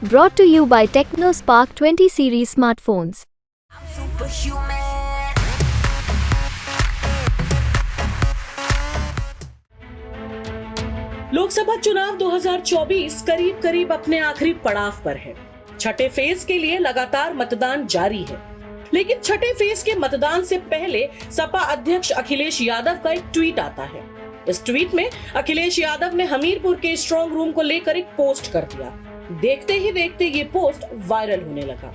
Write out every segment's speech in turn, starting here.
Brought to you by TechnoSpark 20 series smartphones. Lok Sabha चुनाव 2024 करीब करीब अपने आखिरी पड़ाव पर है। छठे फेज के लिए लगातार मतदान जारी है, लेकिन छठे फेज के मतदान से पहले सपा अध्यक्ष अखिलेश यादव का एक ट्वीट आता है। इस ट्वीट में अखिलेश यादव ने हमीरपुर के स्ट्रांग रूम को लेकर एक पोस्ट कर दिया। देखते ही देखते ये पोस्ट वायरल होने लगा।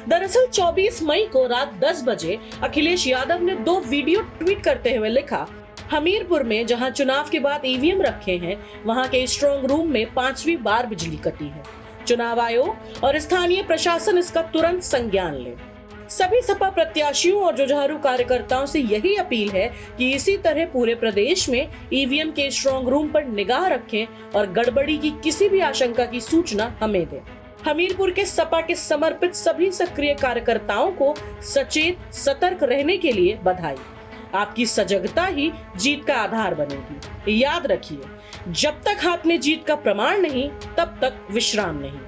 दरअसल 24 मई को रात 10 बजे अखिलेश यादव ने 2 वीडियो ट्वीट करते हुए लिखा, हमीरपुर में जहां चुनाव के बाद ईवीएम रखे हैं, वहां के स्ट्रांग रूम में 5वीं बार बिजली कटी है। चुनाव आयोग और स्थानीय प्रशासन इसका तुरंत संज्ञान ले। सभी सपा प्रत्याशियों और जुझारू कार्यकर्ताओं से यही अपील है कि इसी तरह पूरे प्रदेश में ईवीएम के स्ट्रांग रूम पर निगाह रखें और गड़बड़ी की किसी भी आशंका की सूचना हमें दें। हमीरपुर के सपा के समर्पित सभी सक्रिय कार्यकर्ताओं को सचेत सतर्क रहने के लिए बधाई। आपकी सजगता ही जीत का आधार बनेगी। याद रखिए, जब तक हाथ में जीत का प्रमाण नहीं, तब तक विश्राम नहीं।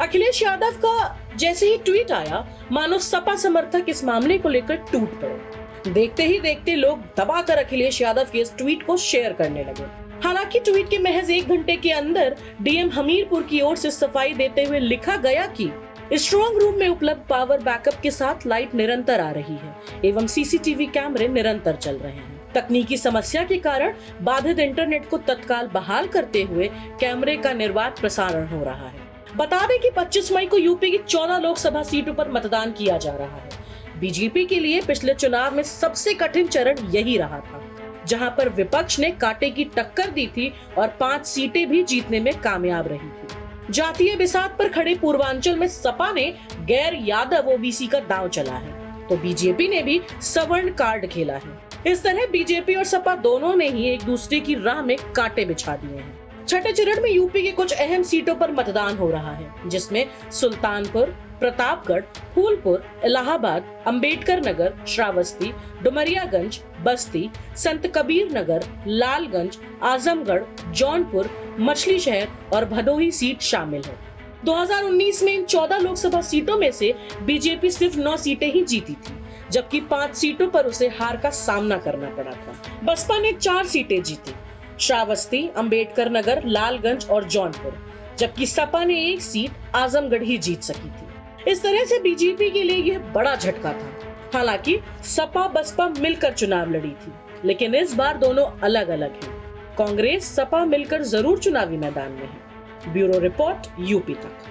अखिलेश यादव का जैसे ही ट्वीट आया, मानो सपा समर्थक इस मामले को लेकर टूट पड़े। देखते ही देखते लोग दबाकर अखिलेश यादव के इस ट्वीट को शेयर करने लगे। हालांकि ट्वीट के महज 1 घंटे के अंदर डीएम हमीरपुर की ओर से सफाई देते हुए लिखा गया कि स्ट्रांग रूम में उपलब्ध पावर बैकअप के साथ लाइट निरंतर आ रही है एवं सीसीटीवी कैमरे निरंतर चल रहे हैं। तकनीकी समस्या के कारण बाधित इंटरनेट को तत्काल बहाल करते हुए कैमरे का निर्बाध प्रसारण हो रहा है। बता दें कि 25 मई को यूपी की 14 लोकसभा सीटों पर मतदान किया जा रहा है। बीजेपी के लिए पिछले चुनाव में सबसे कठिन चरण यही रहा था, जहां पर विपक्ष ने कांटे की टक्कर दी थी और 5 सीटें भी जीतने में कामयाब रही थी। जातीय बिसात पर खड़े पूर्वांचल में सपा ने गैर यादव ओबीसी का दांव चला है, तो बीजेपी ने भी सवर्ण कार्ड खेला है। इस तरह बीजेपी और सपा दोनों ने ही एक दूसरे की राह में कांटे बिछा दिए हैं। छठे चरण में यूपी के कुछ अहम सीटों पर मतदान हो रहा है, जिसमें सुल्तानपुर, प्रतापगढ़, फूलपुर, इलाहाबाद, अंबेडकर नगर, श्रावस्ती, डुमरियागंज, बस्ती, संत कबीर नगर, लालगंज, आजमगढ़, जौनपुर, मछली शहर और भदोही सीट शामिल है। 2019 में इन 14 लोकसभा सीटों में से बीजेपी सिर्फ 9 सीटें ही जीती थी, जबकि 5 सीटों पर उसे हार का सामना करना पड़ा था। बसपा ने 4 सीटें जीती, श्रावस्ती, अंबेडकर नगर, लालगंज और जौनपुर, जबकि सपा ने 1 सीट आजमगढ़ ही जीत सकी थी। इस तरह से बीजेपी के लिए यह बड़ा झटका था। हालांकि सपा बसपा मिलकर चुनाव लड़ी थी, लेकिन इस बार दोनों अलग अलग हैं। कांग्रेस सपा मिलकर जरूर चुनावी मैदान में है। ब्यूरो रिपोर्ट, यूपी तक।